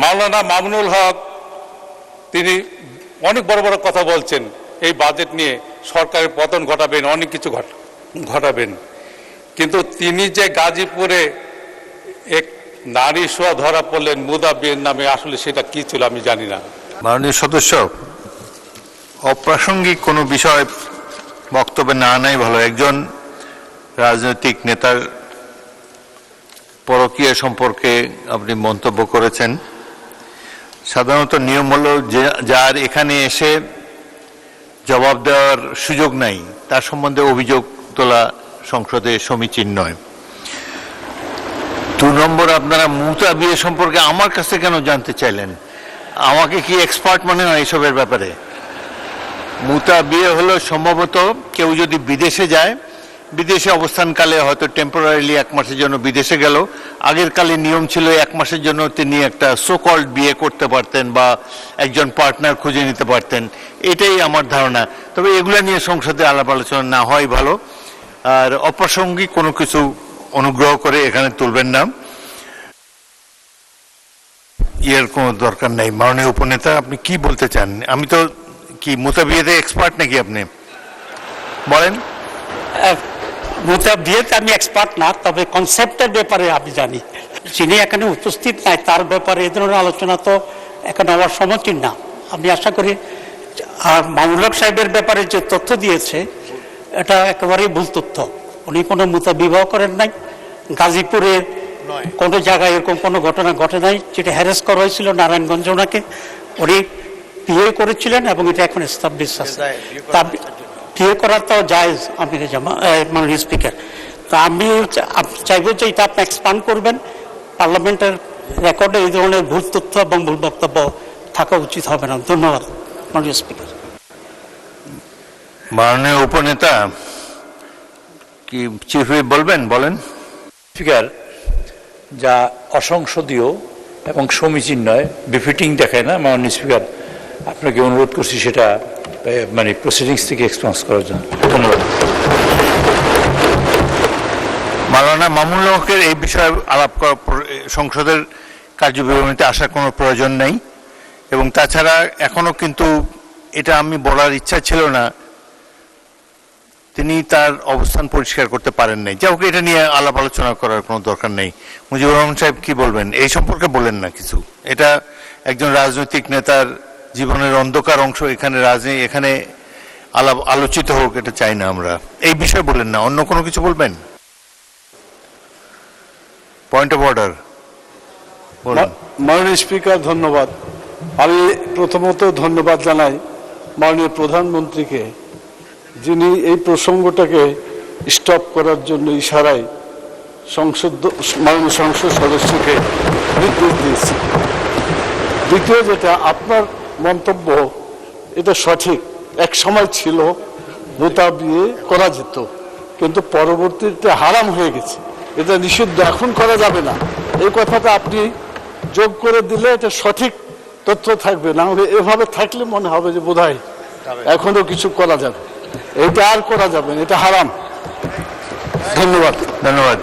মাওলানা মামুনুল হক তিনি অনেক বড় বড় কথা বলছেন, এই বাজেট নিয়ে সরকারের পতন ঘটাবেন, অনেক কিছু ঘটাবেন, কিন্তু তিনি যে গাজীপুরে এক নারী শোয়া ধরা পড়লেন মুদা বিয়ের নামে, আসলে সেটা কি ছিল আমি জানি না। মাননীয় সদস্য, অপ্রাসঙ্গিক কোনো বিষয় বক্তব্যে না আনাই ভালো। একজন রাজনৈতিক নেতার পরকীয়া সম্পর্কে আপনি মন্তব্য করেছেন। সাধারণত নিয়ম হলো যার এখানে এসে জবাব দেওয়ার সুযোগ নাই তার সম্বন্ধে অভিযোগ তোলা সংসদে সমীচীন নয়। 2 নম্বর, আপনারা মুতা বিয়ে সম্পর্কে আমার কাছে কেন জানতে চাইলেন? আমাকে কি এক্সপার্ট মনে হয় এসবের ব্যাপারে? মুতা বিয়ে হলো সম্ভবত কেউ যদি বিদেশে যায়, বিদেশে অবস্থানকালে হয়তো টেম্পোরারিলি 1 মাসের জন্য বিদেশে গেল, আগের কালে নিয়ম ছিল 1 মাসের জন্য তিনি একটা সোকল্ড বিয়ে করতে পারতেন বা একজন পার্টনার খুঁজে নিতে পারতেন, এটাই আমার ধারণা। তবে এগুলো নিয়ে সংসদে আলাপ আলোচনা না হয় ভালো। আর অপ্রাসঙ্গিক কোনো কিছু অনুগ্রহ করে এখানে তুলবেন না, এর কোনো দরকার নেই। মাননীয় উপনেতা, আপনি কি বলতে চান? আমি তো কি মুতা বিয়েতে এক্সপার্ট নাকি? আপনি বলেন। মুতা বিয়েতে আমি এক্সপার্ট না, তবে কনসেপ্টের ব্যাপারে আমি জানি। যিনি এখানে উপস্থিত নাই তার ব্যাপারে এ ধরনের আলোচনা তো এখানে হওয়ার সমীচীন না। আমি আশা করি আর মামুনুল হক সাহেবের ব্যাপারে যে তথ্য দিয়েছে এটা একেবারেই ভুল তথ্য। উনি কোনো মুতা বিবাহ করেন নাই, গাজীপুরের কোনো জায়গায় এরকম কোনো ঘটনা ঘটে নাই। যেটা হ্যারেস করা হয়েছিল নারায়ণগঞ্জে, ওনাকে উনি বিয়ে করেছিলেন এবং এটা এখন এস্টাবলিশ আছে। তা বিয়ে করার তো জায়েজ আমির জামা মাননীয় স্পিকার। তা আমি চাইব যে এটা আপনি এক্সপান্ড করবেন। পার্লামেন্টের রেকর্ডে এই ধরনের ভুল তথ্য এবং ভুল বক্তব্য থাকা উচিত হবে না। ধন্যবাদ মাননীয় স্পিকার। মাননীয় উপনেতা কি চিফ হুইপ বলবেন? বলেন। স্পিকার, যা অসংসদীয় এবং সমীচীন নয়, বিফিটিং দেখায় না। মাননীয় স্পিকার, আপনাকে অনুরোধ করছি সেটা মানে প্রসিডিংস থেকে এক্সপেন্স করার জন্য। ধন্যবাদ। মাওলানা মামুনুল হকের এই বিষয়ে আলাপ করা সংসদের কার্যবিবরণীতে আসার কোনো প্রয়োজন নেই। এবং তাছাড়া এখনো কিন্তু এটা আমি বলার ইচ্ছা ছিল না, তিনি তার অবস্থান পরিষ্কার করতে পারেন নাই। যাই হোক, এটা নিয়ে আলাপ আলোচনা করার কোনো দরকার নেই। মুজিবুর রহমান সাহেব কি বলবেন এই সম্পর্কে? বলেন না কিছু। এটা একজন রাজনৈতিক নেতার জীবনের অন্ধকার অংশ, এখানে আলোচিত হোক এটা চাই না আমরা। এই বিষয়ে বলেন না, অন্য কোনো কিছু বলবেন? Point of order. মাননীয় স্পিকার, ধন্যবাদ। আমি প্রথমত ধন্যবাদ জানাই মাননীয় প্রধানমন্ত্রীকে, যিনি এই প্রসঙ্গটাকে স্টপ করার জন্য ইশারায় মাননীয় সংসদ সদস্যকে নির্দেশ দিয়েছে। দ্বিতীয়, যেটা আপনার মন্তব্য, এটা সঠিক। এক সময় ছিল মুতা বিয়ে করা যেত, কিন্তু পরবর্তীতে হারাম হয়ে গেছে, এটা নিষিদ্ধ, এখন করা যাবে না। এই কথাটা আপনি যোগ করে দিলে এটা সঠিক তথ্য থাকবে। না হলে এভাবে থাকলে মনে হবে যে বোধহয় এখনো কিছু করা যাবে। এটা আর করা যাবে না, এটা হারাম। ধন্যবাদ। ধন্যবাদ।